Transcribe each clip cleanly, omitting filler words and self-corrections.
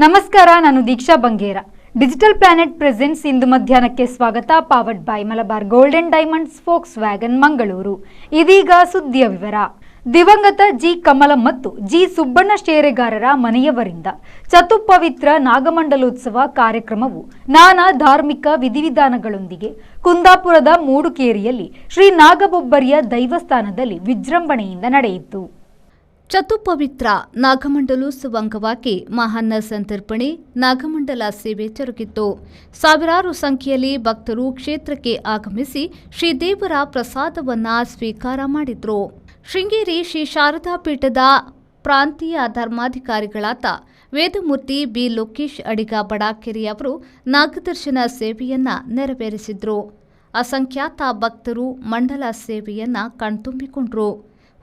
ನಮಸ್ಕಾರ, ನಾನು ದೀಕ್ಷಾ Bangera. Digital planet presents ಇಂದು ಮಧ್ಯಾಹ್ನಕ್ಕೆ ಸ್ವಾಗತ. Powered by Malabar golden diamonds, forks wagon Mangaluru. ಇದೀಗ ಸುದ್ದಿಯ ವಿವರ. ದಿವಂಗತ ಜಿ ಕಮಲ ಮತ್ತು ಜಿ ಸುಬ್ಬಣ್ಣ ಶೇರೆಗಾರರ ಮನೆಯವರಿಂದ ಚತುಪವಿತ್ರ ನಾಗಮಂಡಲೋತ್ಸವ ಕಾರ್ಯಕ್ರಮವು ನಾನಾ ಧಾರ್ಮಿಕ ವಿಧಿವಿಧಾನಗಳೊಂದಿಗೆ ಕುಂದಾಪುರದ ಮೂಡುಕೇರಿಯಲ್ಲಿ ಶ್ರೀ ನಾಗಬೊಬ್ಬರಿಯ ದೈವಸ್ಥಾನದಲ್ಲಿ ವಿಜೃಂಭಣೆಯಿಂದ ನಡೆಯಿತು. ಚತುಪವಿತ್ರ ನಾಗಮಂಡಲೋತ್ಸವ ಅಂಗವಾಗಿ ಮಹಾನ್ನ ಸಂತರ್ಪಣೆ, ನಾಗಮಂಡಲ ಸೇವೆ ಜರುಗಿತ್ತು. ಸಾವಿರಾರು ಸಂಖ್ಯೆಯಲ್ಲಿ ಭಕ್ತರು ಕ್ಷೇತ್ರಕ್ಕೆ ಆಗಮಿಸಿ ಶ್ರೀದೇವರ ಪ್ರಸಾದವನ್ನು ಸ್ವೀಕಾರ ಮಾಡಿದ್ರು. ಶೃಂಗೇರಿ ಶ್ರೀ ಶಾರದಾ ಪೀಠದ ಪ್ರಾಂತೀಯ ಧರ್ಮಾಧಿಕಾರಿಗಳಾದ ವೇದಮೂರ್ತಿ ಬಿ ಲೋಕೇಶ್ ಅಡಿಗ ಬಡಾಕೆರೆಯವರು ನಾಗದರ್ಶನ ಸೇವೆಯನ್ನ ನೆರವೇರಿಸಿದ್ರು. ಅಸಂಖ್ಯಾತ ಭಕ್ತರು ಮಂಡಲ ಸೇವೆಯನ್ನ ಕಣ್ತುಂಬಿಕೊಂಡ್ರು.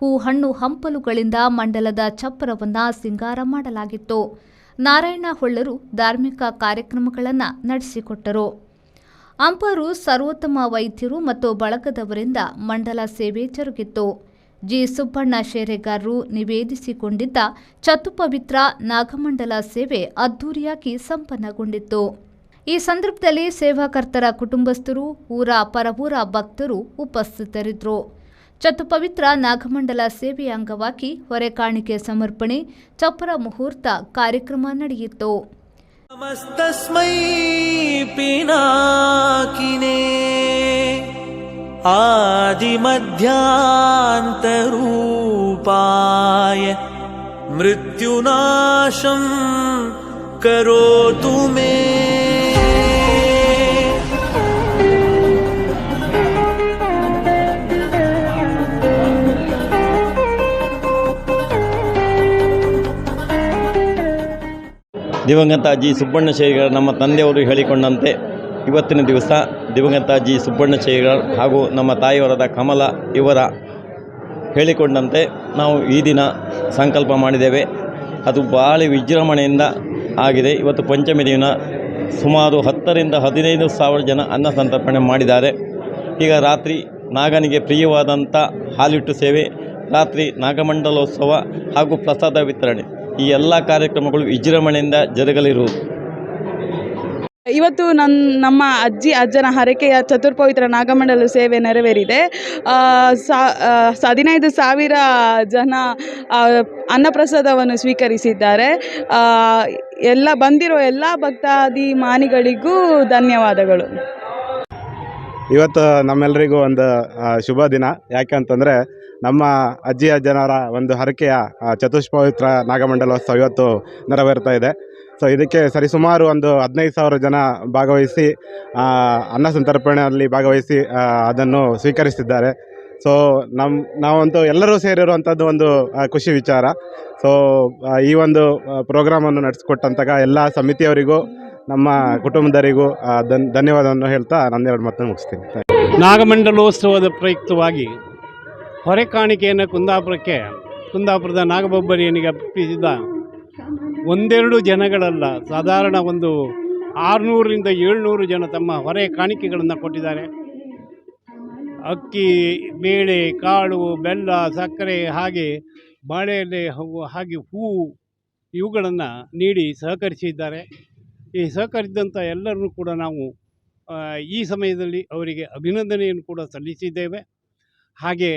ಹೂ ಹಣ್ಣು ಹಂಪಲುಗಳಿಂದ ಮಂಡಲದ ಚಪ್ಪರವನ್ನು ಸಿಂಗಾರ ಮಾಡಲಾಗಿತ್ತು. ನಾರಾಯಣ ಹೊಳ್ಳರು ಧಾರ್ಮಿಕ ಕಾರ್ಯಕ್ರಮಗಳನ್ನು ನಡೆಸಿಕೊಟ್ಟರು. ಅಂಪರು ಸರ್ವೋತ್ತಮ ವೈದ್ಯರು ಮತ್ತು ಬಳಗದವರಿಂದ ಮಂಡಲ ಸೇವೆ ಜರುಗಿತ್ತು. ಜಿ ಸುಬ್ಬಣ್ಣ ಶೇರೆಗಾರರು ನಿವೇದಿಸಿಕೊಂಡಿದ್ದ ಚತುಪವಿತ್ರ ನಾಗಮಂಡಲ ಸೇವೆ ಅದ್ದೂರಿಯಾಗಿ ಸಂಪನ್ನಗೊಂಡಿತ್ತು. ಈ ಸಂದರ್ಭದಲ್ಲಿ ಸೇವಾಕರ್ತರ ಕುಟುಂಬಸ್ಥರು, ಊರ ಪರವೂರ ಭಕ್ತರು ಉಪಸ್ಥಿತರಿದ್ದರು. ಚತುಪವಿತ್ರ ನಾಗಮಂಡಲ ಸೇವೆಯ ಅಂಗವಾಗಿ ಹೊರೆಕಾಣಿಕೆ ಸಮರ್ಪಣೆ, ಚಪ್ಪರ ಮುಹೂರ್ತ ಕಾರ್ಯಕ್ರಮ ನಡೆಯಿತು. ನಮಸ್ತಸ್ಮೈ ಪಿನಾಕಿನೇ ಆದಿ ಮಧ್ಯಾಂತರೂಪಾಯ ಮೃತ್ಯುನಾಶಂ ಕರೋತು ಮೇ. ದಿವಂಗತ ಜಿ ಸುಬ್ಬಣ್ಣ ಶೇರೆಗಾರ್ ನಮ್ಮ ತಂದೆಯವರು ಹೇಳಿಕೊಂಡಂತೆ ಇವತ್ತಿನ ದಿವಸ ದಿವಂಗತ ಜಿ ಸುಬ್ಬಣ್ಣ ಶೇರೆಗಾರ್ ಹಾಗೂ ನಮ್ಮ ತಾಯಿಯವರಾದ ಕಮಲ ಇವರ ಹೇಳಿಕೊಂಡಂತೆ ನಾವು ಈ ದಿನ ಸಂಕಲ್ಪ ಮಾಡಿದ್ದೇವೆ. ಅದು ಭಾಳ ವಿಜೃಂಭಣೆಯಿಂದ ಆಗಿದೆ. ಇವತ್ತು ಪಂಚಮಿ ದಿನ ಸುಮಾರು 10ರಿಂದ 15,000 ಜನ ಅನ್ನ ಸಂತರ್ಪಣೆ ಮಾಡಿದ್ದಾರೆ. ಈಗ ರಾತ್ರಿ ನಾಗನಿಗೆ ಪ್ರಿಯವಾದಂಥ ಹಾಲಿಟ್ಟು ಸೇವೆ, ರಾತ್ರಿ ನಾಗಮಂಡಲೋತ್ಸವ ಹಾಗೂ ಪ್ರಸಾದ ವಿತರಣೆ, ಈ ಎಲ್ಲ ಕಾರ್ಯಕ್ರಮಗಳು ವಿಜೃಂಭಣೆಯಿಂದ ಜರುಗಲಿರುವುದು. ಇವತ್ತು ನಮ್ಮ ಅಜ್ಜನ ಹರಕೆಯ ಚತುರ್ಪವಿತ್ರ ನಾಗಮಂಡಲ ಸೇವೆ ನೆರವೇರಿದೆ. 15,000 ಜನ ಅನ್ನಪ್ರಸಾದವನ್ನು ಸ್ವೀಕರಿಸಿದ್ದಾರೆ. ಬಂದಿರೋ ಎಲ್ಲ ಭಕ್ತಾದಿಮಾನಿಗಳಿಗೂ ಧನ್ಯವಾದಗಳು. ಇವತ್ತು ನಮ್ಮೆಲ್ಲರಿಗೂ ಒಂದು ಶುಭ ದಿನ. ಯಾಕೆಂತಂದರೆ ನಮ್ಮ ಅಜ್ಜನರ ಒಂದು ಹರಕೆಯ ಚತುಷ್ಪವಿತ್ರ ನಾಗಮಂಡಲೋತ್ಸವ ಇವತ್ತು ನೆರವೇರ್ತಾ ಇದೆ. ಸೊ ಇದಕ್ಕೆ ಸರಿಸುಮಾರು ಒಂದು 15,000 ಜನ ಭಾಗವಹಿಸಿ ಅನ್ನ ಸಂತರ್ಪಣೆಯಲ್ಲಿ ಭಾಗವಹಿಸಿ ಅದನ್ನು ಸ್ವೀಕರಿಸಿದ್ದಾರೆ. ಸೊ ನಾವಂತೂ ಎಲ್ಲರೂ ಸೇರಿರುವಂಥದ್ದು ಒಂದು ಖುಷಿ ವಿಚಾರ. ಸೊ ಈ ಒಂದು ಪ್ರೋಗ್ರಾಮನ್ನು ನಡೆಸಿಕೊಟ್ಟಂತಹ ಎಲ್ಲ ಸಮಿತಿಯವರಿಗೂ ನಮ್ಮ ಕುಟುಂಬದವರಿಗೂ ಧನ್ಯವಾದವನ್ನು ಹೇಳ್ತಾ ನನ್ನೆರಡು ಮಾತನ್ನು ಮುಗಿಸ್ತೀನಿ. ನಾಗಮಂಡಲೋತ್ಸವದ ಪ್ರಯುಕ್ತವಾಗಿ ಹೊರೆಕಾಣಿಕೆಯನ್ನು ಕುಂದಾಪುರದ ನಾಗಬೊಬ್ಬರಿಯನಿಗೆ ಅರ್ಪಿಸಿದ ಒಂದೆರಡು ಜನಗಳಲ್ಲ, ಸಾಧಾರಣ ಒಂದು 600ರಿಂದ 700 ಜನ ತಮ್ಮ ಹೊರೆ ಕಾಣಿಕೆಗಳನ್ನು ಕೊಟ್ಟಿದ್ದಾರೆ. ಅಕ್ಕಿ, ಬೇಳೆ, ಕಾಳು, ಬೆಲ್ಲ, ಸಕ್ಕರೆ, ಹಾಗೆ ಬಾಳೆಎಲೆ ಹಾಗೆ ಹೂವು ಇವುಗಳನ್ನು ನೀಡಿ ಸಹಕರಿಸಿದ್ದಾರೆ. ಈ ಸಹಕರಿಸಿದಂಥ ಎಲ್ಲರನ್ನೂ ಕೂಡ ನಾವು ಈ ಸಮಯದಲ್ಲಿ ಅವರಿಗೆ ಅಭಿನಂದನೆಯನ್ನು ಕೂಡ ಸಲ್ಲಿಸಿದ್ದೇವೆ. ಹಾಗೆ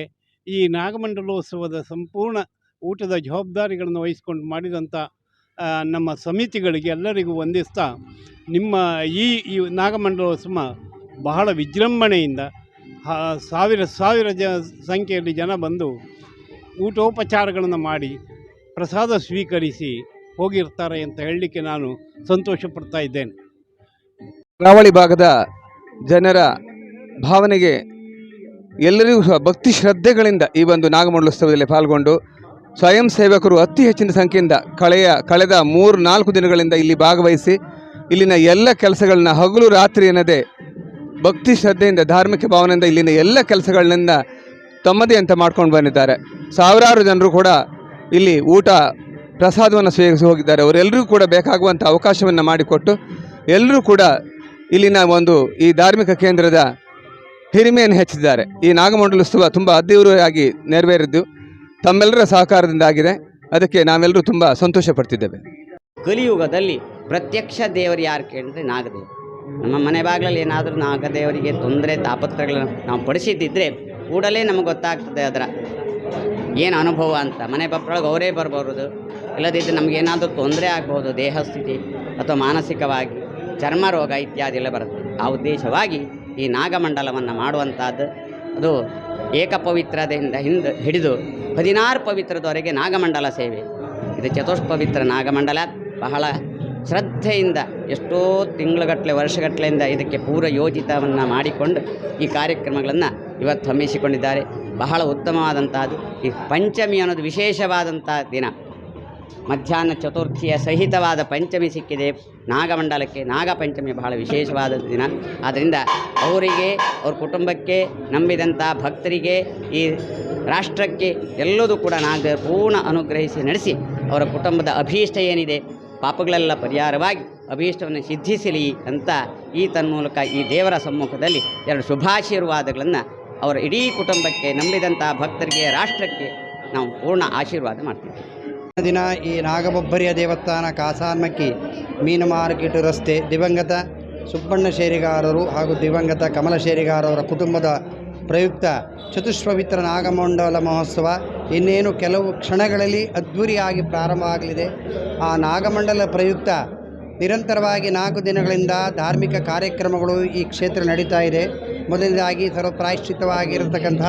ಈ ನಾಗಮಂಡಲೋತ್ಸವದ ಸಂಪೂರ್ಣ ಊಟದ ಜವಾಬ್ದಾರಿಗಳನ್ನು ವಹಿಸಿಕೊಂಡು ಮಾಡಿದಂಥ ನಮ್ಮ ಸಮಿತಿಗಳಿಗೆ ಎಲ್ಲರಿಗೂ ವಂದಿಸ್ತಾ, ನಿಮ್ಮ ಈ ನಾಗಮಂಡಲೋತ್ಸವ ಬಹಳ ವಿಜೃಂಭಣೆಯಿಂದ ಸಾವಿರ ಸಂಖ್ಯೆಯಲ್ಲಿ ಜನ ಬಂದು ಊಟೋಪಚಾರಗಳನ್ನು ಮಾಡಿ ಪ್ರಸಾದ ಸ್ವೀಕರಿಸಿ ಹೋಗಿರ್ತಾರೆ ಅಂತ ಹೇಳಲಿಕ್ಕೆ ನಾನು ಸಂತೋಷ ಪಡ್ತಾ ಇದ್ದೇನೆ. ಕರಾವಳಿ ಭಾಗದ ಜನರ ಭಾವನೆಗೆ ಎಲ್ಲರಿಗೂ ಭಕ್ತಿ ಶ್ರದ್ಧೆಗಳಿಂದ ಈ ಒಂದು ನಾಗಮಂಡಲೋತ್ಸವದಲ್ಲಿ ಪಾಲ್ಗೊಂಡು ಸ್ವಯಂ ಸೇವಕರು ಅತಿ ಹೆಚ್ಚಿನ ಸಂಖ್ಯೆಯಿಂದ ಕಳೆದ 3-4 ದಿನಗಳಿಂದ ಇಲ್ಲಿ ಭಾಗವಹಿಸಿ ಇಲ್ಲಿನ ಎಲ್ಲ ಕೆಲಸಗಳನ್ನ ಹಗಲು ರಾತ್ರಿ ಎನ್ನದೇ ಭಕ್ತಿ ಶ್ರದ್ಧೆಯಿಂದ ಧಾರ್ಮಿಕ ಭಾವನೆಯಿಂದ ಇಲ್ಲಿನ ಎಲ್ಲ ಕೆಲಸಗಳನ್ನ ತಮ್ಮದೇ ಅಂತ ಮಾಡ್ಕೊಂಡು ಬಂದಿದ್ದಾರೆ. ಸಾವಿರಾರು ಜನರು ಕೂಡ ಇಲ್ಲಿ ಊಟ ಪ್ರಸಾದವನ್ನು ಸ್ವೀಕರಿಸಿ ಹೋಗಿದ್ದಾರೆ. ಅವರೆಲ್ಲರಿಗೂ ಕೂಡ ಬೇಕಾಗುವಂಥ ಅವಕಾಶವನ್ನು ಮಾಡಿಕೊಟ್ಟು ಎಲ್ಲರೂ ಕೂಡ ಇಲ್ಲಿನ ಈ ಧಾರ್ಮಿಕ ಕೇಂದ್ರದ ಹಿರಿಮೆಯನ್ನು ಹೆಚ್ಚಿದ್ದಾರೆ. ಈ ನಾಗಮಂಡಲೋತ್ಸವ ತುಂಬ ಅದ್ದೂರಿಯಾಗಿ ನೆರವೇರಿದ್ದು ತಮ್ಮೆಲ್ಲರ ಸಹಕಾರದಿಂದ ಆಗಿದೆ. ಅದಕ್ಕೆ ನಾವೆಲ್ಲರೂ ತುಂಬ ಸಂತೋಷ ಪಡ್ತಿದ್ದೇವೆ. ಕಲಿಯುಗದಲ್ಲಿ ಪ್ರತ್ಯಕ್ಷ ದೇವರು ಯಾರು ಕೇಳಿದ್ರೆ ನಾಗದೇವರು. ನಮ್ಮ ಮನೆ ಬಾಗಿಲಲ್ಲಿ ಏನಾದರೂ ನಾಗದೇವರಿಗೆ ತೊಂದರೆ ತಾಪತ್ರಗಳನ್ನು ನಾವು ಪಡಿಸಿದ್ದಿದ್ರೆ ಕೂಡಲೇ ನಮಗೆ ಗೊತ್ತಾಗ್ತದೆ ಅದರ ಏನು ಅನುಭವ ಅಂತ. ಮನೆ ಬಪ್ಪಳೊಳಗೆ ಅವರೇ ಬರ್ಬೋದು, ಇಲ್ಲದಿದ್ದರೆ ನಮಗೇನಾದರೂ ತೊಂದರೆ ಆಗ್ಬೋದು, ದೇಹ ಸ್ಥಿತಿ ಅಥವಾ ಮಾನಸಿಕವಾಗಿ ಚರ್ಮ ರೋಗ ಇತ್ಯಾದಿ ಎಲ್ಲ ಬರುತ್ತೆ. ಆ ಉದ್ದೇಶವಾಗಿ ಈ ನಾಗಮಂಡಲವನ್ನು ಮಾಡುವಂಥದ್ದು ಅದು ಏಕಪವಿತ್ರದಿಂದ ಹಿಡಿದು 16 ಪವಿತ್ರದವರೆಗೆ ನಾಗಮಂಡಲ ಸೇವೆ. ಇದು ಚತುಷ್ಪವಿತ್ರ ನಾಗಮಂಡಲ. ಬಹಳ ಶ್ರದ್ಧೆಯಿಂದ ಎಷ್ಟೋ ತಿಂಗಳುಗಟ್ಟಲೆ ವರ್ಷಗಟ್ಟಲೆಯಿಂದ ಇದಕ್ಕೆ ಪೂರ್ವ ಯೋಜಿತವನ್ನು ಮಾಡಿಕೊಂಡು ಈ ಕಾರ್ಯಕ್ರಮಗಳನ್ನು ಇವತ್ತು ಹಮ್ಮಿಸಿಕೊಂಡಿದ್ದಾರೆ. ಬಹಳ ಉತ್ತಮವಾದಂಥದ್ದು. ಈ ಪಂಚಮಿ ಅನ್ನೋದು ವಿಶೇಷವಾದಂಥ ದಿನ. ಮಧ್ಯಾಹ್ನ ಚತುರ್ಥಿಯ ಸಹಿತವಾದ ಪಂಚಮಿ ಸಿಕ್ಕಿದೆ ನಾಗಮಂಡಲಕ್ಕೆ. ನಾಗಪಂಚಮಿ ಬಹಳ ವಿಶೇಷವಾದ ದಿನ. ಆದ್ದರಿಂದ ಅವರಿಗೆ, ಅವ್ರ ಕುಟುಂಬಕ್ಕೆ, ನಂಬಿದಂಥ ಭಕ್ತರಿಗೆ, ಈ ರಾಷ್ಟ್ರಕ್ಕೆ ಎಲ್ಲದೂ ಕೂಡ ನಾಗ ಪೂರ್ಣ ಅನುಗ್ರಹಿಸಿ ನಡೆಸಿ ಅವರ ಕುಟುಂಬದ ಅಭೀಷ್ಟ ಏನಿದೆ ಪಾಪಗಳೆಲ್ಲ ಪರಿಹಾರವಾಗಿ ಅಭೀಷ್ಟವನ್ನು ಸಿದ್ಧಿಸಲಿ ಅಂತ ಈ ತನ್ಮೂಲಕ ಈ ದೇವರ ಸಮ್ಮುಖದಲ್ಲಿ 2 ಶುಭಾಶೀರ್ವಾದಗಳನ್ನು ಅವರ ಇಡೀ ಕುಟುಂಬಕ್ಕೆ, ನಂಬಿದಂಥ ಭಕ್ತರಿಗೆ, ರಾಷ್ಟ್ರಕ್ಕೆ ನಾವು ಪೂರ್ಣ ಆಶೀರ್ವಾದ ಮಾಡ್ತೀವಿ. ದಿನ ಈ ನಾಗಬೊಬ್ಬರಿಯ ದೇವಸ್ಥಾನ ಕಾಸಾನ್ಮಕ್ಕಿ ಮೀನು ಮಾರ್ಕೆಟ್ ರಸ್ತೆ ದಿವಂಗತ ಸುಬ್ಬಣ್ಣ ಶೇರಿಗಾರರು ಹಾಗೂ ದಿವಂಗತ ಕಮಲ ಶೇರಿಗಾರವರ ಕುಟುಂಬದ ಪ್ರಯುಕ್ತ ಚತುಷ್ಪವಿತ್ರ ನಾಗಮಂಡಲ ಮಹೋತ್ಸವ ಇನ್ನೇನು ಕೆಲವು ಕ್ಷಣಗಳಲ್ಲಿ ಅದ್ಧೂರಿಯಾಗಿ ಪ್ರಾರಂಭ ಆಗಲಿದೆ. ಆ ನಾಗಮಂಡಲ ಪ್ರಯುಕ್ತ ನಿರಂತರವಾಗಿ 4 ದಿನಗಳಿಂದ ಧಾರ್ಮಿಕ ಕಾರ್ಯಕ್ರಮಗಳು ಈ ಕ್ಷೇತ್ರ ನಡೀತಾ ಇದೆ. ಮೊದಲನೇದಾಗಿ ಸರ್ವಪ್ರಾಯಶ್ಚಿತ್ತವಾಗಿರತಕ್ಕಂಥ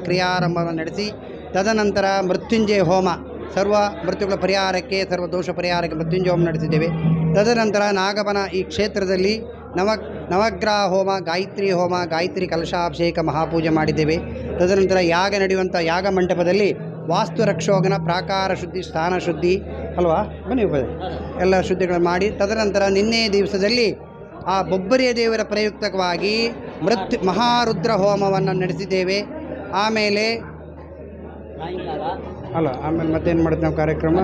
ಕ್ರಿಯಾರಂಭವನ್ನು ನಡೆಸಿ ತದನಂತರ ಮೃತ್ಯುಂಜಯ ಹೋಮ, ಸರ್ವ ಮೃತ್ಯುಗಳ ಪರಿಹಾರಕ್ಕೆ, ಸರ್ವ ದೋಷ ಪರಿಹಾರಕ್ಕೆ ಮೃತ್ಯುಂಜಯ ಹೋಮ ನಡೆಸಿದ್ದೇವೆ. ತದನಂತರ ನಾಗಮನ ಈ ಕ್ಷೇತ್ರದಲ್ಲಿ ನವಗ್ರಹ ಹೋಮ, ಗಾಯತ್ರಿ ಹೋಮ, ಗಾಯತ್ರಿ ಕಲಶಾಭಿಷೇಕ ಮಹಾಪೂಜೆ ಮಾಡಿದ್ದೇವೆ. ತದನಂತರ ಯಾಗ ನಡೆಯುವಂಥ ಯಾಗ ಮಂಟಪದಲ್ಲಿ ವಾಸ್ತು ರಕ್ಷೋಗನ, ಪ್ರಾಕಾರ ಶುದ್ಧಿ, ಸ್ಥಾನ ಶುದ್ಧಿ ಅಲ್ವಾ ಬನ್ನಿ ಎಲ್ಲ ಶುದ್ಧಿಗಳನ್ನು ಮಾಡಿ ತದನಂತರ ನಿನ್ನೆ ದಿವಸದಲ್ಲಿ ಆ ಬೊಬ್ಬರಿಯ ದೇವರ ಪ್ರಯುಕ್ತವಾಗಿ ಮಹಾರುದ್ರ ಹೋಮವನ್ನು ನಡೆಸಿದ್ದೇವೆ. ಆಮೇಲೆ ಮತ್ತೇನು ಮಾಡುತ್ತೆ ನಾವು ಕಾರ್ಯಕ್ರಮ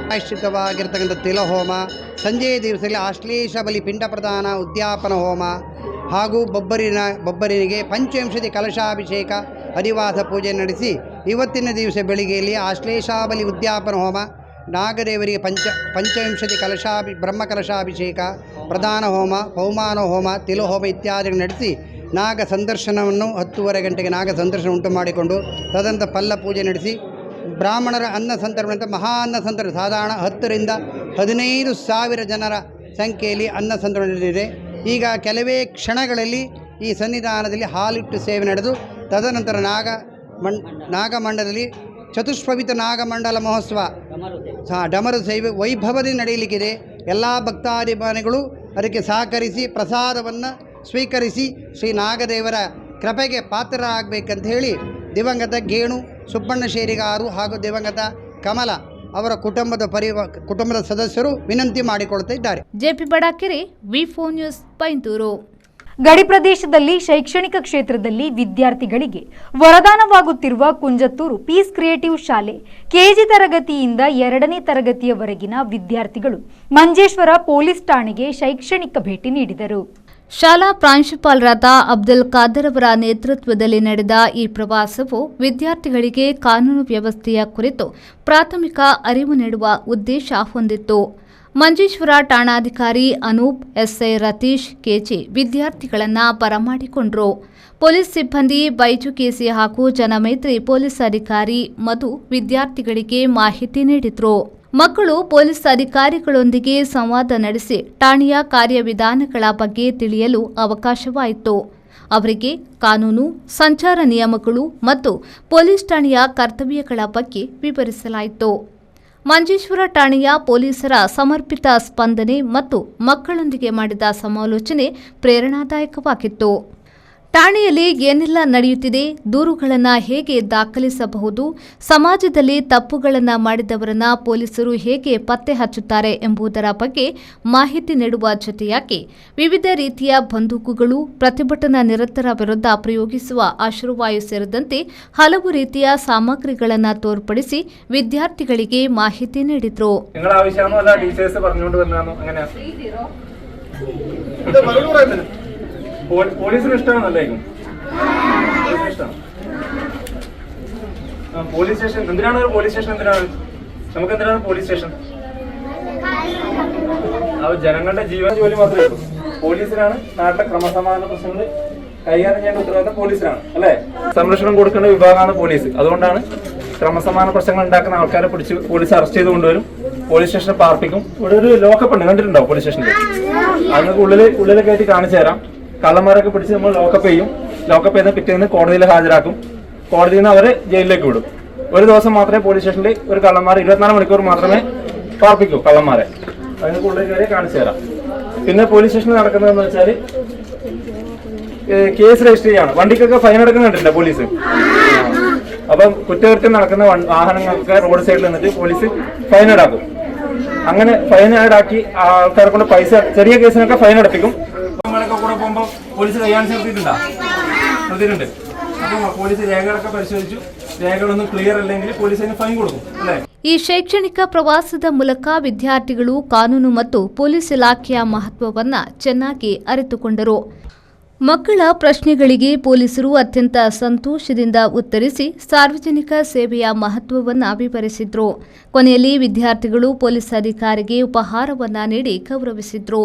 ಪ್ರಾಯಶ್ಚಿತ್ತವಾಗಿರ್ತಕ್ಕಂಥ ತಿಲಹೋಮ, ಸಂಜೆಯ ದಿವಸದಲ್ಲಿ ಆಶ್ಲೇಷ ಬಲಿ ಪಿಂಡ ಪ್ರದಾನ, ಉದ್ಯಾಪನ ಹೋಮ ಹಾಗೂ ಬೊಬ್ಬರಿನಿಗೆ ಪಂಚವಿಂಶತಿ ಕಲಶಾಭಿಷೇಕ ಅಧಿವಾಸ ಪೂಜೆ ನಡೆಸಿ ಇವತ್ತಿನ ದಿವಸ ಬೆಳಿಗ್ಗೆಯಲ್ಲಿ ಆಶ್ಲೇಷಾಬಲಿ ಉದ್ಯಾಪನ ಹೋಮ, ನಾಗದೇವರಿಗೆ ಪಂಚವಿಂಶತಿ ಬ್ರಹ್ಮ ಕಲಶಾಭಿಷೇಕ, ಪ್ರಧಾನ ಹೋಮ, ಪೌಮಾನ ಹೋಮ, ತಿಲಹೋಮ ಇತ್ಯಾದಿಗಳು ನಡೆಸಿ ನಾಗ ಸಂದರ್ಶನವನ್ನು 10:30 ಗಂಟೆಗೆ ನಾಗ ಸಂದರ್ಶನ ಉಂಟು ಮಾಡಿಕೊಂಡು ತದನಂತರ ಪಲ್ಲ ಪೂಜೆ ನಡೆಸಿ ಬ್ರಾಹ್ಮಣರ ಅನ್ನ ಸಂತರ್ಪಣೆ, ಮಹಾ ಅನ್ನ ಸಂತರ್ಪಣೆ ಸಾಧಾರಣ 10ರಿಂದ 15,000 ಜನರ ಸಂಖ್ಯೆಯಲ್ಲಿ ಅನ್ನ ಸಂತರ್ಪಣೆ ನಡೆದಿದೆ. ಈಗ ಕೆಲವೇ ಕ್ಷಣಗಳಲ್ಲಿ ಈ ಸನ್ನಿಧಾನದಲ್ಲಿ ಹಾಲಿಟ್ಟು ಸೇವೆ ನಡೆದು ತದನಂತರ ನಾಗಮಂಡಲದಲ್ಲಿ ಚತುಷ್ಪವಿತ್ರ ನಾಗಮಂಡಲ ಮಹೋತ್ಸವ ಡಮರು ಸೇವೆ ವೈಭವದಿಂದ ನಡೆಯಲಿಕ್ಕಿದೆ. ಎಲ್ಲ ಭಕ್ತಾಭಿಮಾನಿಗಳು ಅದಕ್ಕೆ ಸಹಕರಿಸಿ ಪ್ರಸಾದವನ್ನು ಸ್ವೀಕರಿಸಿ ಶ್ರೀ ನಾಗದೇವರ ಕೃಪೆಗೆ ಪಾತ್ರರಾಗಬೇಕಂತ ಹೇಳಿ ದಿವಂಗತ ಗೇಣು ಸುಬ್ಬಣ್ಣ ಶೇರಿಗಾರು ಹಾಗೂ ದಿವಂಗತ ಕಮಲ ಅವರ ಕುಟುಂಬದ ಸದಸ್ಯರು ವಿನಂತಿ ಮಾಡಿಕೊಳ್ತಾ ಇದ್ದಾರೆ. JP Badakere, V4 news, Painthur. ಗಡಿ ಪ್ರದೇಶದಲ್ಲಿ ಶೈಕ್ಷಣಿಕ ಕ್ಷೇತ್ರದಲ್ಲಿ ವಿದ್ಯಾರ್ಥಿಗಳಿಗೆ ವರದಾನವಾಗುತ್ತಿರುವ ಕುಂಜತ್ತೂರು ಪೀಸ್ ಕ್ರಿಯೇಟಿವ್ ಶಾಲೆ ಕೆಜಿ ತರಗತಿಯಿಂದ 2ನೇ ತರಗತಿಯವರೆಗಿನ ವಿದ್ಯಾರ್ಥಿಗಳು ಮಂಜೇಶ್ವರ ಪೊಲೀಸ್ ಠಾಣೆಗೆ ಶೈಕ್ಷಣಿಕ ಭೇಟಿ ನೀಡಿದರು. ಶಾಲಾ ಪ್ರಾಂಶುಪಾಲರಾದ ಅಬ್ದುಲ್ ಖಾದರ್ ಅವರ ನೇತೃತ್ವದಲ್ಲಿ ನಡೆದ ಈ ಪ್ರವಾಸವು ವಿದ್ಯಾರ್ಥಿಗಳಿಗೆ ಕಾನೂನು ವ್ಯವಸ್ಥೆಯ ಕುರಿತು ಪ್ರಾಥಮಿಕ ಅರಿವು ನೀಡುವ ಉದ್ದೇಶ ಹೊಂದಿತ್ತು. ಮಂಜೇಶ್ವರ ಠಾಣಾಧಿಕಾರಿ ಅನೂಪ್, ಎಸ್ಐ ರತೀಶ್ ಕೆಜಿ ವಿದ್ಯಾರ್ಥಿಗಳನ್ನು ಬರಮಾಡಿಕೊಂಡರು. ಪೊಲೀಸ್ ಸಿಬ್ಬಂದಿ ಬೈಜು ಕೆಸಿ ಹಾಗೂ ಜನಮೈತ್ರಿ ಪೊಲೀಸ್ ಅಧಿಕಾರಿ ಮಧು ವಿದ್ಯಾರ್ಥಿಗಳಿಗೆ ಮಾಹಿತಿ ನೀಡಿದರು. ಮಕ್ಕಳು ಪೊಲೀಸ್ ಅಧಿಕಾರಿಗಳೊಂದಿಗೆ ಸಂವಾದ ನಡೆಸಿ ಠಾಣೆಯ ಕಾರ್ಯವಿಧಾನಗಳ ಬಗ್ಗೆ ತಿಳಿಯಲು ಅವಕಾಶವಾಯಿತು. ಅವರಿಗೆ ಕಾನೂನು, ಸಂಚಾರ ನಿಯಮಗಳು ಮತ್ತು ಪೊಲೀಸ್ ಠಾಣೆಯ ಕರ್ತವ್ಯಗಳ ಬಗ್ಗೆ ವಿವರಿಸಲಾಯಿತು. ಮಂಜೇಶ್ವರ ಠಾಣೆಯ ಪೊಲೀಸರ ಸಮರ್ಪಿತ ಸ್ಪಂದನೆ ಮತ್ತು ಮಕ್ಕಳೊಂದಿಗೆ ಮಾಡಿದ ಸಮಾಲೋಚನೆ ಪ್ರೇರಣಾದಾಯಕವಾಗಿತ್ತು. ಠಾಣೆಯಲ್ಲಿ ಏನೆಲ್ಲ ನಡೆಯುತ್ತಿದೆ, ದೂರುಗಳನ್ನು ಹೇಗೆ ದಾಖಲಿಸಬಹುದು, ಸಮಾಜದಲ್ಲಿ ತಪ್ಪುಗಳನ್ನು ಮಾಡಿದವರನ್ನು ಪೊಲೀಸರು ಹೇಗೆ ಪತ್ತೆ ಹಚ್ಚುತ್ತಾರೆ ಎಂಬುದರ ಬಗ್ಗೆ ಮಾಹಿತಿ ನೀಡುವ ಜೊತೆಯಾಗಿ ವಿವಿಧ ರೀತಿಯ ಬಂದೂಕುಗಳು, ಪ್ರತಿಭಟನಾ ನಿರತರ ವಿರುದ್ಧ ಪ್ರಯೋಗಿಸುವ ಅಶ್ರುವಾಯು ಸೇರಿದಂತೆ ಹಲವು ರೀತಿಯ ಸಾಮಗ್ರಿಗಳನ್ನು ತೋರ್ಪಡಿಸಿ ವಿದ್ಯಾರ್ಥಿಗಳಿಗೆ ಮಾಹಿತಿ ನೀಡಿದರು. പോലീസിന് ഇഷ്ടമാണല്ലേക്കും പോലീസ് സ്റ്റേഷൻ എന്തിനാണ് ഒരു പോലീസ് സ്റ്റേഷൻ? എന്തിനാണ് നമുക്ക് എന്തിനാണ് പോലീസ് സ്റ്റേഷൻ? അവർ ജനങ്ങളുടെ ജീവൻ ജോലി മാത്രമേ ഉള്ളൂ. പോലീസിനാണ് നാട്ടിലെ ക്രമസമാധാന പ്രശ്നങ്ങൾ കൈകാര്യം ചെയ്യേണ്ട ഉത്തരവാദിത്തം പോലീസിനാണ്, അല്ലേ? സംരക്ഷണം കൊടുക്കേണ്ട വിഭാഗമാണ് പോലീസ്. അതുകൊണ്ടാണ് ക്രമസമാധാന പ്രശ്നങ്ങൾ ഉണ്ടാക്കുന്ന ആൾക്കാരെ പിടിച്ച് പോലീസ് അറസ്റ്റ് ചെയ്ത് കൊണ്ടുവരും, പോലീസ് സ്റ്റേഷനിൽ പാർപ്പിക്കും. ഇവിടെ ഒരു ലോക്കപ്പ് ഉണ്ട്, കണ്ടിട്ടുണ്ടാവും പോലീസ് സ്റ്റേഷനിൽ. അതിനൊക്കെ ഉള്ളിൽ കയറ്റി കാണിച്ചു തരാം. കള്ളന്മാരൊക്കെ പിടിച്ച് നമ്മൾ ലോക്കപ്പ് ചെയ്യും. ലോക്കപ്പ് ചെയ്ത പിറ്റേന്ന് കോടതിയിൽ ഹാജരാക്കും. കോടതിയിൽ നിന്ന് അവരെ ജയിലിലേക്ക് വിടും. ഒരു ദിവസം മാത്രമേ പോലീസ് സ്റ്റേഷനിൽ ഒരു കള്ളന്മാർ 24 മണിക്കൂർ മാത്രമേ പാർപ്പിക്കൂ കള്ളന്മാരെ. അതിനൊക്കെ ഉള്ളിൽ കയറി കാണിച്ചു തരാം. പിന്നെ പോലീസ് സ്റ്റേഷനിൽ നടക്കുന്നതെന്ന് വെച്ചാൽ കേസ് രജിസ്റ്റർ ചെയ്യാണ്. വണ്ടിക്കൊക്കെ ഫൈൻ അടക്കുന്നുണ്ടല്ലോ പോലീസ്. അപ്പം കുറ്റകൃത്യം നടക്കുന്ന വാഹനങ്ങൾക്ക് റോഡ് സൈഡിൽ നിന്നിട്ട് പോലീസ് ഫൈൻ ഈടാക്കും. അങ്ങനെ ഫൈൻ ഈടാക്കി ആൾക്കാരെ കൊണ്ട് പൈസ, ചെറിയ കേസിനൊക്കെ ഫൈൻ അടപ്പിക്കും. നമ്മളൊക്കെ കൂടെ പോകുമ്പോൾ പോലീസ് കൈകാണിച്ച് നിർത്തിയിട്ടുണ്ട്. അപ്പം പോലീസ് രേഖകളൊക്കെ പരിശോധിച്ചു. രേഖകളൊന്നും ക്ലിയർ അല്ലെങ്കിൽ പോലീസിന് ಫೈನ್ ಕೊಡಬೇಕು ಅല്ലേ? ಈ ಶೈಕ್ಷಣಿಕ ಪ್ರವಾಸದ ಮೂಲಕ ವಿದ್ಯಾರ್ಥಿಗಳು ಕಾನೂನು ಮತ್ತು ಪೊಲೀಸ್ ಇಲಾಖೆಯ ಮಹತ್ವವನ್ನು ಚೆನ್ನಾಗಿ ಅರಿತುಕೊಂಡರು. ಮಕ್ಕಳ ಪ್ರಶ್ನೆಗಳಿಗೆ ಪೊಲೀಸರು ಅತ್ಯಂತ ಸಂತೋಷದಿಂದ ಉತ್ತರಿಸಿ ಸಾರ್ವಜನಿಕ ಸೇವೆಯ ಮಹತ್ವವನ್ನು ವಿವರಿಸಿದ್ರು. ಕೊನೆಯಲ್ಲಿ ವಿದ್ಯಾರ್ಥಿಗಳು ಪೊಲೀಸ್ ಅಧಿಕಾರಿಗೆ ಉಪಹಾರವನ್ನು ನೀಡಿ ಗೌರವಿಸಿದ್ರು.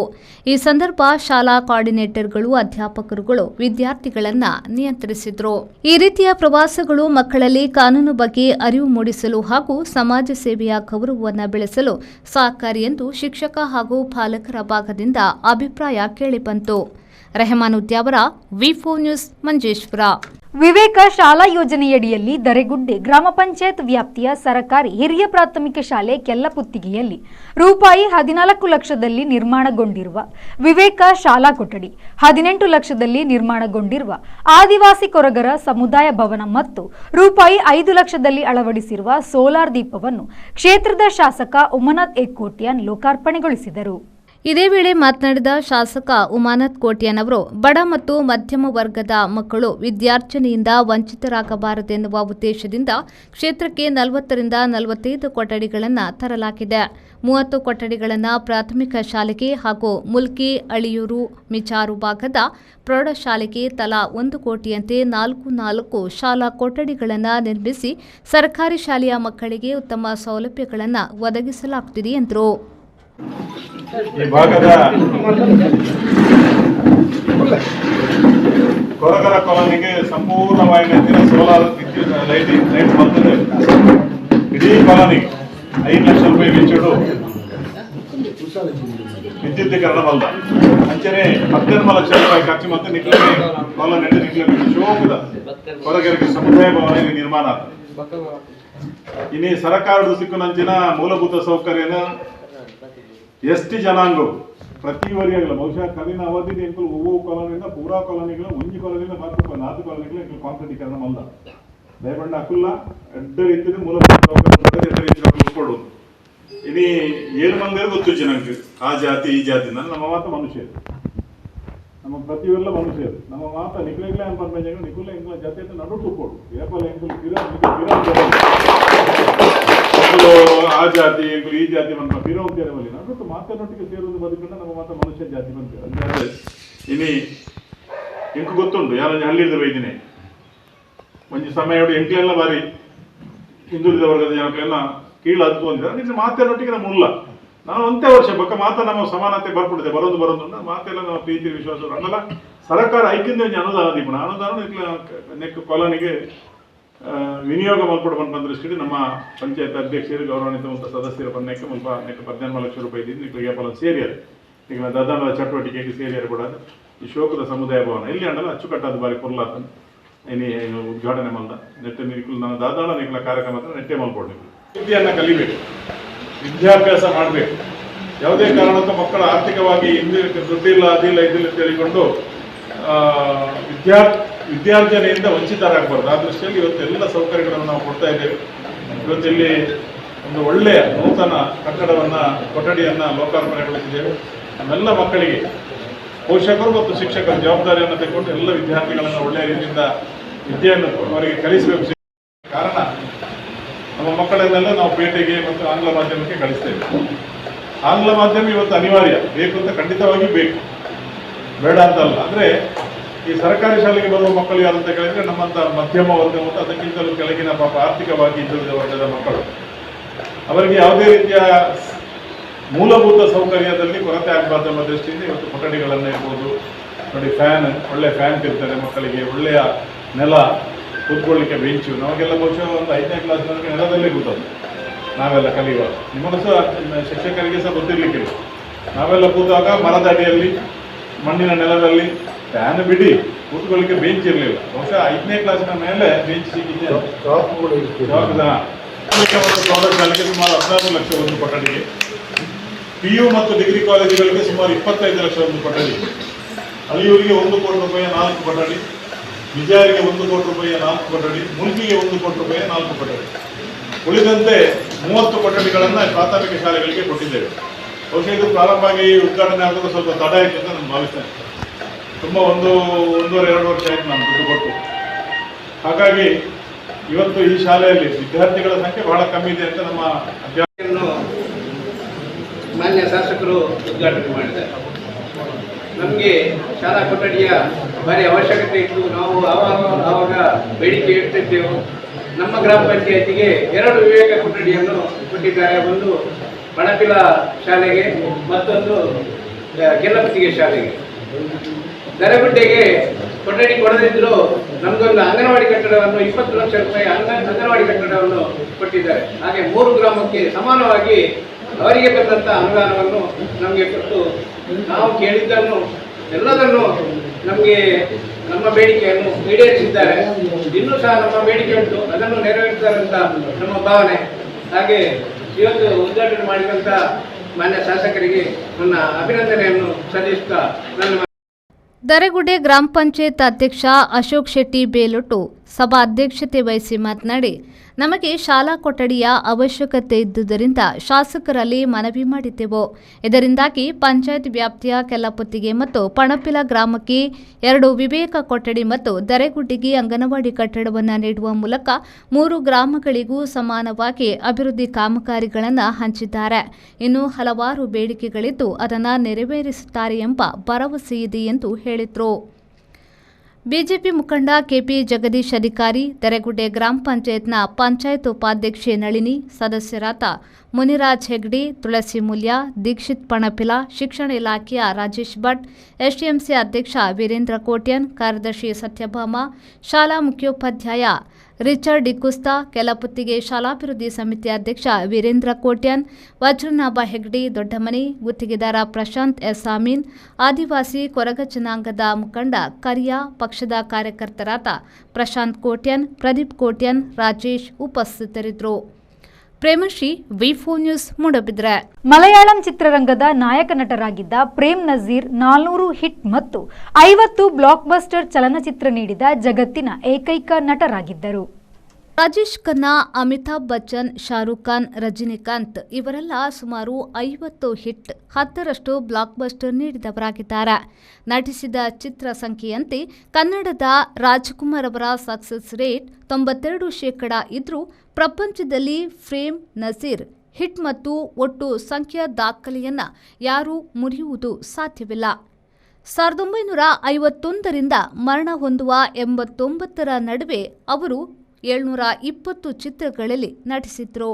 ಈ ಸಂದರ್ಭ ಶಾಲಾ ಕೋಆರ್ಡಿನೇಟರ್ಗಳು, ಅಧ್ಯಾಪಕರುಗಳು ವಿದ್ಯಾರ್ಥಿಗಳನ್ನು ನಿಯಂತ್ರಿಸಿದ್ರು. ಈ ರೀತಿಯ ಪ್ರವಾಸಗಳು ಮಕ್ಕಳಲ್ಲಿ ಕಾನೂನು ಬಗ್ಗೆ ಅರಿವು ಮೂಡಿಸಲು ಹಾಗೂ ಸಮಾಜ ಸೇವೆಯ ಗೌರವವನ್ನು ಬೆಳೆಸಲು ಸಹಕಾರಿ ಎಂದು ಶಿಕ್ಷಕ ಹಾಗೂ ಪಾಲಕರ ಭಾಗದಿಂದ ಅಭಿಪ್ರಾಯ ಕೇಳಿಬಂತು. ರೆಹಮಾನ್ ಉದ್ಯಾವರ, ವಿ4 ನ್ಯೂಸ್, ಮಂಜೇಶ್ವರ. ವಿವೇಕ ಶಾಲಾ ಯೋಜನೆಯಡಿಯಲ್ಲಿ ದರೆಗುಡ್ಡೆ ಗ್ರಾಮ ಪಂಚಾಯತ್ ವ್ಯಾಪ್ತಿಯ ಸರಕಾರಿ ಹಿರಿಯ ಪ್ರಾಥಮಿಕ ಶಾಲೆ ಕೆಲ್ಲಪುತ್ತಿಗೆಯಲ್ಲಿ ರೂಪಾಯಿ 14 ಲಕ್ಷದಲ್ಲಿ ನಿರ್ಮಾಣಗೊಂಡಿರುವ ವಿವೇಕ ಶಾಲಾ ಕೊಠಡಿ, 18 ಲಕ್ಷದಲ್ಲಿ ನಿರ್ಮಾಣಗೊಂಡಿರುವ ಆದಿವಾಸಿ ಕೊರಗರ ಸಮುದಾಯ ಭವನ ಮತ್ತು ರೂಪಾಯಿ 5 ಲಕ್ಷದಲ್ಲಿ ಅಳವಡಿಸಿರುವ ಸೋಲಾರ್ ದೀಪವನ್ನು ಕ್ಷೇತ್ರದ ಶಾಸಕ ಉಮಾನಾಥ್ ಎಕ್ಕೋಟ್ಯಾನ್ ಲೋಕಾರ್ಪಣೆಗೊಳಿಸಿದರು. ಇದೇ ವೇಳೆ ಮಾತನಾಡಿದ ಶಾಸಕ ಉಮಾನಾಥ್ ಕೋಟ್ಯಾನ್ ಅವರು, ಬಡ ಮತ್ತು ಮಧ್ಯಮ ವರ್ಗದ ಮಕ್ಕಳು ವಿದ್ಯಾರ್ಜನೆಯಿಂದ ವಂಚಿತರಾಗಬಾರದೆನ್ನುವ ಉದ್ದೇಶದಿಂದ ಕ್ಷೇತ್ರಕ್ಕೆ 40 ರಿಂದ 45 ಕೊಠಡಿಗಳನ್ನು ತರಲಾಗಿದೆ. 30 ಕೊಠಡಿಗಳನ್ನು ಪ್ರಾಥಮಿಕ ಶಾಲೆಗೆ ಹಾಗೂ ಮುಲ್ಕಿ, ಅಳಿಯೂರು, ಮಿಚಾರು ಭಾಗದ ಪ್ರೌಢಶಾಲೆಗೆ ತಲಾ 1 ಕೋಟಿಯಂತೆ 4 ಶಾಲಾ ಕೊಠಡಿಗಳನ್ನು ನಿರ್ಮಿಸಿ ಸರ್ಕಾರಿ ಶಾಲೆಯ ಮಕ್ಕಳಿಗೆ ಉತ್ತಮ ಸೌಲಭ್ಯಗಳನ್ನು ಒದಗಿಸಲಾಗುತ್ತಿದೆ ಎಂದರು. ಈ ಭಾಗದ ಕೊರಗರ ಕಾಲೋನಿಗೆ ಸಂಪೂರ್ಣವಾಗಿ ಸೋಲಾರ್ ವಿದ್ಯುತ್ ಲೈಟ್ ಬರ್ತದೆ. ಇಡೀ ಕಾಲೋನಿಗೆ 5 ಲಕ್ಷ ರೂಪಾಯಿ ವೆಚ್ಚಡು ವಿದ್ಯುದ್ದೀಕರಣ ಬಲ್ಲ. ಅಂಚನೆ 18 ಲಕ್ಷ ರೂಪಾಯಿ ಖರ್ಚು ಮತ್ತು ನಿಖಿಲಗೆ ಕಾಲೋನಿ ನಿಖಿಲ ಶೋಕದ ಕೊರಗರಿಗೆ ಸಮುದಾಯ ಭವನ ನಿರ್ಮಾಣ. ಇನ್ನು ಸರ್ಕಾರದ ಸಿಕ್ಕುನಂಚಿನ ಮೂಲಭೂತ ಸೌಕರ್ಯನ ಎಷ್ಟು ಜನಾಂಗ ಪ್ರತಿ ವರಿಯಾಗಲ್ಲ ಬಹುಶಃ ಕಲಿನ ಅವಧಿಗೆ ಎಂಕಲು ಒவ்வொரு ಕಾಲೋನಿಯಿಂದ ಪೂರಾ ಕಾಲೋನಿಗಳ ಒಂಜಿ ಕಾಲೋನಿಯಿಂದ ಮಾತ್ರ 4 ಕಾಲೋನಿಗಳ ಎಂಕಲು ಕಾಂಕ್ರೀಟೀಕರಣ ಮಲ್ಲ ದಯಪಂಡ ಅಕುಲ್ಲ ಎಡ್ಡ ರೀತಿಯ ಮೂಲಭೂತ ಸೌಕರ್ಯ ಉಳ್ಕೊಳ್ಳೋದು. ಇನಿ ಏನು ಮಂದಿರ ಗೊತ್ತು ಜನಕ್ಕೆ ಆ ಜಾತಿ ಈ ಜಾತಿ ನಮ್ಮ ಮಾತ ಮನುಷ್ಯರು, ನಮ್ಮ ಪ್ರತಿಯೊಲ್ಲ ಮನುಷ್ಯರು ನಮ್ಮ ಮಾತ ನಿಖಿಲಗಳೇ ಅನ್ಪರ್ಮೇಜಗಳು ನಿಖಿಲ ಎಂಕಲ ಜಾತಿ ನಡು ತುಕ್ಕೋಡು ಏಪಲ ಎಂಕಲು ಆ ಜಾತಿ ಎಂಕಲು ಈ ಜಾತಿ ಬಂದ ಪಿರೋ ಅಂತೇಳಿ ಬಲ್ಲಿ ನಡುತ್ತು ಮಾತನೊಟ್ಟಿಗೆ ಸೇರುವುದು ಬದುಕಂಡ ನಮ್ಮ ಮಾತ ಮನುಷ್ಯ ಜಾತಿ ಬಂತು. ಅಂದ್ರೆ ಇನಿ ಎಂಕು ಗೊತ್ತುಂಟು ಯಾರು ಹಳ್ಳಿದ ಬೈದಿನಿ ಒಂಜಿ ಸಮಯ ಎಂಕ್ಲೆಲ್ಲ ಬಾರಿ ಹಿಂದುಳಿದ ವರ್ಗದ ಜನಕ್ಲೆಲ್ಲ ಕೀಳದ್ದು ಅಂದ್ರೆ ನಿನ್ನ ಮಾತನೊಟ್ಟಿಗೆ ನಮ್ಮ ಉಲ್ಲ ನಾವು ಒಂದೇ ವರ್ಷ ಬಕ್ಕ ಮಾತ ನಮ್ಮ ಸಮಾನತೆ ಬರ್ಬಿಡುತ್ತೆ ಬರೋದು ಮಾತೆಲ್ಲ ನಮ್ಮ ಪ್ರೀತಿ ವಿಶ್ವಾಸ ಅನ್ನಲ್ಲ ಸರ್ಕಾರ ಐಕ್ಯದ ಅನುದಾನ ದೀಪಣ ಅನುದಾನ ನೆಕ್ ಕಾಲೋನಿಗೆ ವಿನಿಯೋಗ ಮಾಡ್ಕೊಡು ಬಂದ ದೃಷ್ಟಿಯಲ್ಲಿ ನಮ್ಮ ಪಂಚಾಯತ್ ಅಧ್ಯಕ್ಷರು ಗೌರವಾನ್ವಿತ ಮತ್ತು ಸದಸ್ಯರ ಪನ್ನಕ್ಕೆ ಮುಲ್ಪ ನೆಕ್ 14 ಲಕ್ಷ ರೂಪಾಯಿ ಇದ್ದು ಏಪಲ ಸೇರಿಯಾರೆ ಈಗ ದಾದಾನದ ಚಟುವಟಿಕೆಗೆ ಸೇರಿಯಾರೆ ಕೂಡ ಈ ಶೋಕದ ಸಮುದಾಯ ಭವನ ಇಲ್ಲಿ ಅಂಡಲ್ಲ ಅಚ್ಚುಕಟ್ಟಾದ ಬಾರಿ ಕೊರ್ಲಾತನ್ ಏನು ಉದ್ಘಾಟನೆ ಮಲ್ದ ನೆಟ್ಟೆ ನಿಖಿಲ್ ನಾನು ದಾದಾಳ ನಿಖಿಲ ಕಾರ್ಯಕ್ರಮ ನೆಟ್ಟೆ ಮಲ್ಕೊಡ್ಬೇಕು. ವಿದ್ಯೆಯನ್ನು ಕಲಿಬೇಕು, ವಿದ್ಯಾಭ್ಯಾಸ ಮಾಡಬೇಕು. ಯಾವುದೇ ಕಾರಣಕ್ಕೂ ಮಕ್ಕಳು ಆರ್ಥಿಕವಾಗಿ ದುಡ್ಡಿಲ್ಲ ಅದಿಲ್ಲ ಇದಿಲ್ಲ ಹೇಳಿಕೊಂಡು ವಿದ್ಯಾರ್ಜನೆಯಿಂದ ವಂಚಿತರಾಗಬಾರ್ದು. ಆ ದೃಷ್ಟಿಯಲ್ಲಿ ಇವತ್ತೆಲ್ಲ ಸೌಕರ್ಯಗಳನ್ನು ನಾವು ಕೊಡ್ತಾ ಇದ್ದೇವೆ. ಇವತ್ತಿಲ್ಲಿ ಒಂದು ಒಳ್ಳೆಯ ನೂತನ ಕೊಠಡಿಯನ್ನು ಲೋಕಾರ್ಪಣೆಗೊಳಿಸಿದ್ದೇವೆ. ನಮ್ಮೆಲ್ಲ ಮಕ್ಕಳಿಗೆ ಪೋಷಕರು ಮತ್ತು ಶಿಕ್ಷಕರ ಜವಾಬ್ದಾರಿಯನ್ನು ತೆಗೆದುಕೊಂಡು ಎಲ್ಲ ವಿದ್ಯಾರ್ಥಿಗಳನ್ನು ಒಳ್ಳೆಯ ರೀತಿಯಿಂದ ವಿದ್ಯೆಯನ್ನು ಅವರಿಗೆ ಕಲಿಸಬೇಕು. ಕಾರಣ ನಮ್ಮ ಮಕ್ಕಳನ್ನೆಲ್ಲ ನಾವು ಪೇಟೆಗೆ ಮತ್ತು ಆಂಗ್ಲ ಮಾಧ್ಯಮಕ್ಕೆ ಕಳಿಸ್ತೇವೆ. ಆಂಗ್ಲ ಮಾಧ್ಯಮ ಇವತ್ತು ಅನಿವಾರ್ಯ, ಬೇಕು ಅಂತ ಖಂಡಿತವಾಗಿ ಬೇಕು, ಬೇಡ ಅಂತಲ್ಲ. ಅಂದರೆ ಈ ಸರ್ಕಾರಿ ಶಾಲೆಗೆ ಬರುವ ಮಕ್ಕಳು ಯಾರು ಅಂತ ಕೇಳಿದ್ರೆ ನಮ್ಮಂಥ ಮಧ್ಯಮ ವರ್ಗ ಮತ್ತು ಅದಕ್ಕಿಂತಲೂ ಕೆಳಗಿನ ಪಾಪ ಆರ್ಥಿಕವಾಗಿ ಹಿಂದುಳಿದ ವರ್ಗದ ಮಕ್ಕಳು. ಅವರಿಗೆ ಯಾವುದೇ ರೀತಿಯ ಮೂಲಭೂತ ಸೌಕರ್ಯದಲ್ಲಿ ಕೊರತೆ ಆಗಬಾರ್ದು ಎಂಬ ದೃಷ್ಟಿಯಿಂದ ಇವತ್ತು ಕೊಠಡಿಗಳನ್ನು ಇರ್ಬೋದು. ನೋಡಿ, ಫ್ಯಾನ್, ಒಳ್ಳೆ ಫ್ಯಾನ್ ಇರ್ತದೆ ಮಕ್ಕಳಿಗೆ, ಒಳ್ಳೆಯ ನೆಲ, ಕೂತ್ಕೊಳ್ಳಿಕ್ಕೆ ಬೆಂಚು. ನಮಗೆಲ್ಲ ಬಹುಶಃ ಒಂದು 5ನೇ ಕ್ಲಾಸ್ನವರೆಗೆ ನೆಲದಲ್ಲೇ ಕೂತದ್ದು ನಾವೆಲ್ಲ ಕಲಿಯುವಾಗ. ನಿಮಗೂ ಸಹ ಶಿಕ್ಷಕರಿಗೆ ಸಹ ಗೊತ್ತಿರಲಿಕ್ಕಿಲ್ಲ. ನಾವೆಲ್ಲ ಕೂತಾಗ ಮರದ ಅಡಿಯಲ್ಲಿ, ಮಣ್ಣಿನ ನೆಲದಲ್ಲಿ, ಫ್ಯಾನ್ ಬಿಡಿ, ಕೂತ್ಕೊಳ್ಳಿಕ್ಕೆ ಬೆಂಚ್ ಇರಲಿಲ್ಲ. ಬಹುಶಃ 5ನೇ ಕ್ಲಾಸಿನ ಮೇಲೆ ಬೆಂಚ್ ಸಿಕ್ಕಿದೆ. ಪ್ರೌಢಶಾಲೆಗೆ ಸುಮಾರು 14 ಲಕ್ಷ ಒಂದು ಕೊಠಡಿಗೆ, PU ಮತ್ತು ಡಿಗ್ರಿ ಕಾಲೇಜುಗಳಿಗೆ ಸುಮಾರು 25 ಲಕ್ಷ ಒಂದು ಕೊಠಡಿ, ಅಳಿಯೂರಿಗೆ 1 ಕೋಟಿ ರೂಪಾಯಿಯ 4 ಕೊಠಡಿ, ವಿಜಯರಿಗೆ 1 ಕೋಟಿ ರೂಪಾಯಿಯ 4 ಕೊಠಡಿ, ಮುಲ್ಕಿಗೆ 1 ಕೋಟಿ ರೂಪಾಯಿಯ 4 ಕೊಠಡಿ. ಉಳಿದಂತೆ 30 ಕೊಠಡಿಗಳನ್ನು ಪ್ರಾಥಮಿಕ ಶಾಲೆಗಳಿಗೆ ಕೊಟ್ಟಿದ್ದೇವೆ. ಬಹುಶಃ ಇದು ಪ್ರಾರಂಭ ಆಗಿ ಉದ್ಘಾಟನೆ ಆಗೋದು ಸ್ವಲ್ಪ ತಡ ಆಯಿತು ಅಂತ ನಾನು ಭಾವಿಸ್ತೇನೆ. ತುಂಬ 1.5-2 ವರ್ಷ ಆಯಿತು ನಾನು ದುಡ್ಡು ಕೊಟ್ಟು. ಹಾಗಾಗಿ ಇವತ್ತು ಈ ಶಾಲೆಯಲ್ಲಿ ವಿದ್ಯಾರ್ಥಿಗಳ ಸಂಖ್ಯೆ ಬಹಳ ಕಮ್ಮಿ ಇದೆ ಅಂತ ನಮ್ಮ ಅಧ್ಯಾಪಕರನ್ನು ಮಾನ್ಯ ಶಾಸಕರು ಉದ್ಘಾಟನೆ ಮಾಡಿದ್ದಾರೆ. ನಮಗೆ ಶಾಲಾ ಕೊಠಡಿಯ ಭಾರಿ ಅವಶ್ಯಕತೆ ಇತ್ತು. ನಾವು ಆವಾಗ ಬೇಡಿಕೆ ಇಡ್ತಿದ್ದೆವು. ನಮ್ಮ ಗ್ರಾಮ ಪಂಚಾಯತಿಗೆ 2 ವಿವೇಕ ಕೊಠಡಿಯನ್ನು ಕೊಟ್ಟಿದ್ದಾರೆ. ಒಂದು ಬಣಪಿಲ ಶಾಲೆಗೆ, ಮತ್ತೊಂದು ಗೆಲ್ಲಪತಿಗೆ ಶಾಲೆಗೆ. ದರಗುಡ್ಡೆಗೆ ಕೊಠಡಿ ಕೊಡದಿದ್ದರೂ ನಮಗೊಂದು ಅಂಗನವಾಡಿ ಕಟ್ಟಡವನ್ನು 20 ಲಕ್ಷ ರೂಪಾಯಿ ಅಂಗನವಾಡಿ ಕಟ್ಟಡವನ್ನು ಕೊಟ್ಟಿದ್ದಾರೆ. ಹಾಗೆ 3 ಗ್ರಾಮಕ್ಕೆ ಸಮಾನವಾಗಿ ಅವರಿಗೆ ಬಂದಂಥ ಅನುದಾನವನ್ನು ನಮಗೆ ಕೊಟ್ಟು ನಾವು ಕೇಳಿದ್ದನ್ನು ಎಲ್ಲದನ್ನು ನಮಗೆ ನಮ್ಮ ಬೇಡಿಕೆಯನ್ನು ಈಡೇರಿಸಿದ್ದಾರೆ. ಇನ್ನೂ ಸಹ ನಮ್ಮ ಬೇಡಿಕೆ ಉಂಟು, ಅದನ್ನು ನೆರವೇರಿಸ್ತಾರೆ ಅಂತ ನಮ್ಮ ಭಾವನೆ. ಹಾಗೆ ಇವತ್ತು ಉದ್ಘಾಟನೆ ಮಾಡಿದಂಥ ಮಾನ್ಯ ಶಾಸಕರಿಗೆ ನನ್ನ ಅಭಿನಂದನೆಯನ್ನು ಸಲ್ಲಿಸುತ್ತಾ ನನ್ನ ದರೆಗುಡ್ಡೆ ಗ್ರಾಮ ಪಂಚಾಯತ್ ಅಧ್ಯಕ್ಷ ಅಶೋಕ್ ಶೆಟ್ಟಿ ಬೇಲೊಟ್ಟು ಸಭಾಧ್ಯಕ್ಷತೆ ವಹಿಸಿ ಮಾತನಾಡಿ, ನಮಗೆ ಶಾಲಾ ಕೊಠಡಿಯ ಅವಶ್ಯಕತೆ ಇದ್ದುದರಿಂದ ಶಾಸಕರಲ್ಲಿ ಮನವಿ ಮಾಡಿದ್ದೆವು. ಇದರಿಂದಾಗಿ ಪಂಚಾಯತ್ ವ್ಯಾಪ್ತಿಯ ಕೆಲ್ಲಪುತ್ತಿಗೆ ಮತ್ತು ಪಣಪಿಲ ಗ್ರಾಮಕ್ಕೆ 2 ವಿವೇಕ ಕೊಠಡಿ ಮತ್ತು ದರೆಗುಡ್ಡೆಗೆ ಅಂಗನವಾಡಿ ಕಟ್ಟಡವನ್ನು ನೀಡುವ ಮೂಲಕ 3 ಗ್ರಾಮಗಳಿಗೂ ಸಮಾನವಾಗಿ ಅಭಿವೃದ್ಧಿ ಕಾಮಗಾರಿಗಳನ್ನು ಹಂಚಿದ್ದಾರೆ. ಇನ್ನು ಹಲವಾರು ಬೇಡಿಕೆಗಳಿದ್ದು ಅದನ್ನು ನೆರವೇರಿಸುತ್ತಾರೆ ಎಂಬ ಭರವಸೆ ಇದೆ ಎಂದು ಹೇಳಿದರು. ಬಿಜೆಪಿ ಮುಖಂಡ ಕೆಪಿ ಜಗದೀಶ್ ಅಧಿಕಾರಿ, ದರೆಗುಡ್ಡೆ ಗ್ರಾಮ ಪಂಚಾಯತ್ನ ಪಂಚಾಯತ್ ಉಪಾಧ್ಯಕ್ಷೆ ನಳಿನಿ, ಸದಸ್ಯರಾದ ಮುನಿರಾಜ್ ಹೆಗ್ಡೆ, ತುಳಸಿ ಮೂಲ್ಯ, ದೀಕ್ಷಿತ್ ಪಣಪಿಲ, ಶಿಕ್ಷಣ ಇಲಾಖೆಯ ರಾಜೇಶ್ ಭಟ್, ಎಸ್ಟಿಎಂಸಿ ಅಧ್ಯಕ್ಷ ವೀರೇಂದ್ರ ಕೋಟ್ಯನ್, ಕಾರ್ಯದರ್ಶಿ ಸತ್ಯಭಾಮ, ಶಾಲಾ ಮುಖ್ಯೋಪಾಧ್ಯಾಯ ರಿಚರ್ಡ್ ಡಿಕುಸ್ತಾ, ಕೆಲಪುತ್ತಿಗೆ ಶಾಲಾಭಿವೃದ್ಧಿ ಸಮಿತಿ ಅಧ್ಯಕ್ಷ ವೀರೇಂದ್ರ ಕೋಟ್ಯನ್, ವಜ್ರನಾಭ ಹೆಗ್ಡೆ, ದೊಡ್ಡಮನಿ, ಗುತ್ತಿಗೆದಾರ ಪ್ರಶಾಂತ್ ಎಸ್ ಅಮೀನ್, ಆದಿವಾಸಿ ಕೊರಗ ಜನಾಂಗದ ಮುಖಂಡ ಕರಿಯಾ, ಪಕ್ಷದ ಕಾರ್ಯಕರ್ತರಾದ ಪ್ರಶಾಂತ್ ಕೋಟ್ಯನ್, ಪ್ರದೀಪ್ ಕೋಟ್ಯನ್, ರಾಜೇಶ್ ಉಪಸ್ಥಿತರಿದ್ದರು. ಪ್ರೇಮಶ್ರೀ, ವಿ4 ನ್ಯೂಸ್, ಮೂಡಬಿದ್ರೆ. ಮಲಯಾಳಂ ಚಿತ್ರರಂಗದ ನಾಯಕ ನಟರಾಗಿದ್ದ ಪ್ರೇಮ್ ನಜೀರ್ 400 ಹಿಟ್ ಮತ್ತು 50 ಬ್ಲಾಕ್ ಬಸ್ಟರ್ ಚಲನಚಿತ್ರ ನೀಡಿದ ಜಗತ್ತಿನ ಏಕೈಕ ನಟರಾಗಿದ್ದರು. ರಾಜೇಶ್ ಖನ್ನಾ, ಅಮಿತಾಬ್ ಬಚ್ಚನ್, ಶಾರುಖ್ ಖಾನ್, ರಜನಿಕಾಂತ್ ಇವರೆಲ್ಲ ಸುಮಾರು 50 ಹಿಟ್, 10ರಷ್ಟು ಬ್ಲಾಕ್ ಬಸ್ಟರ್ ನೀಡಿದವರಾಗಿದ್ದಾರೆ. ನಟಿಸಿದ ಚಿತ್ರ ಸಂಖ್ಯೆಯಂತೆ ಕನ್ನಡದ ರಾಜ್ಕುಮಾರ್ ಅವರ ಸಕ್ಸಸ್ ರೇಟ್ 92% ಇದ್ರೂ ಪ್ರಪಂಚದಲ್ಲಿ ಪ್ರೇಮ್ ನಜೀರ್ ಹಿಟ್ ಮತ್ತು ಒಟ್ಟು ಸಂಖ್ಯೆಯ ದಾಖಲೆಯನ್ನು ಯಾರೂ ಮುರಿಯುವುದು ಸಾಧ್ಯವಿಲ್ಲ. 1951ರಿಂದ ಮರಣ ಹೊಂದುವ 89ರ ನಡುವೆ ಅವರು 720 ಚಿತ್ರಗಳಲ್ಲಿ ನಟಿಸಿದ್ರು.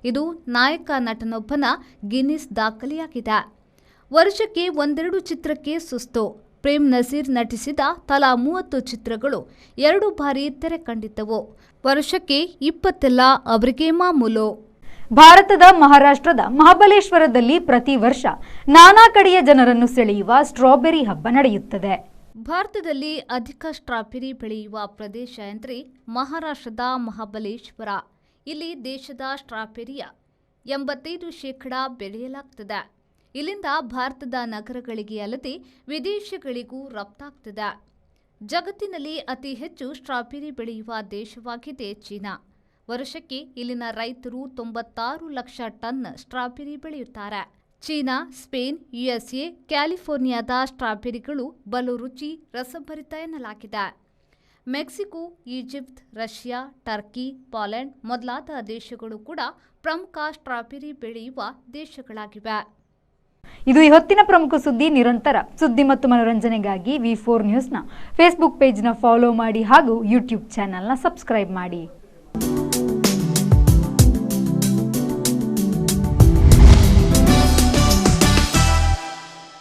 ಇದು ನಾಯಕ ನಟನೊಬ್ಬನ ಗಿನ್ನಿಸ್ ದಾಖಲೆಯಾಗಿದೆ. ವರ್ಷಕ್ಕೆ 1-2 ಚಿತ್ರಕ್ಕೆ ಸುಸ್ತು. ಪ್ರೇಮ್ ನಜೀರ್ ನಟಿಸಿದ ತಲಾ 30 ಚಿತ್ರಗಳು 2 ಬಾರಿ ತೆರೆ ಕಂಡಿದ್ದವು. ವರ್ಷಕ್ಕೆ 20 ಅವರಿಗೆ ಮಾಮೂಲು. ಭಾರತದ ಮಹಾರಾಷ್ಟ್ರದ ಮಹಾಬಲೇಶ್ವರದಲ್ಲಿ ಪ್ರತಿ ವರ್ಷ ನಾನಾ ಕಡೆಯ ಜನರನ್ನು ಸೆಳೆಯುವ ಸ್ಟ್ರಾಬೆರಿ ಹಬ್ಬ ನಡೆಯುತ್ತದೆ. ಭಾರತದಲ್ಲಿ ಅಧಿಕ ಸ್ಟ್ರಾಬೆರಿ ಬೆಳೆಯುವ ಪ್ರದೇಶ ಎಂದರೆ ಮಹಾರಾಷ್ಟ್ರದ ಮಹಾಬಲೇಶ್ವರ. ಇಲ್ಲಿ ದೇಶದ ಸ್ಟ್ರಾಬೆರಿಯ 85% ಬೆಳೆಯಲಾಗ್ತದೆ. ಇಲ್ಲಿಂದ ಭಾರತದ ನಗರಗಳಿಗೆ ಅಲ್ಲದೆ ವಿದೇಶಗಳಿಗೂ ರಫ್ತಾಗ್ತದೆ. ಜಗತ್ತಿನಲ್ಲಿ ಅತಿ ಹೆಚ್ಚು ಸ್ಟ್ರಾಬೆರಿ ಬೆಳೆಯುವ ದೇಶವಾಗಿದೆ ಚೀನಾ. ವರ್ಷಕ್ಕೆ ಇಲ್ಲಿನ ರೈತರು 96 ಲಕ್ಷ ಟನ್ ಸ್ಟ್ರಾಬೆರಿ ಬೆಳೆಯುತ್ತಾರೆ. ಚೀನಾ, ಸ್ಪೇನ್, USA, ಕ್ಯಾಲಿಫೋರ್ನಿಯಾದ ಸ್ಟ್ರಾಬೆರಿಗಳು ಬಲು ರುಚಿ ರಸಭರಿತ ಎನ್ನಲಾಗಿದೆ. Mexico, Egypt, Russia, Turkey, Poland ಮೊದಲಾದ ದೇಶಗಳು ಕೂಡ ಪ್ರಮುಖ ಸ್ಟ್ರಾಬೆರಿ ಬೆಳೆಯುವ ದೇಶಗಳಾಗಿವೆ. ಇದು ಈ ಹೊತ್ತಿನ ಪ್ರಮುಖ ಸುದ್ದಿ. ನಿರಂತರ ಸುದ್ದಿ ಮತ್ತು ಮನೋರಂಜನೆಗಾಗಿ ವಿ4 ನ್ಯೂಸ್ನ ಫೇಸ್ಬುಕ್ ಪೇಜ್ನ ಫಾಲೋ ಮಾಡಿ ಹಾಗೂ ಯೂಟ್ಯೂಬ್ ಚಾನೆಲ್ನ ಸಬ್ಸ್ಕ್ರೈಬ್ ಮಾಡಿ.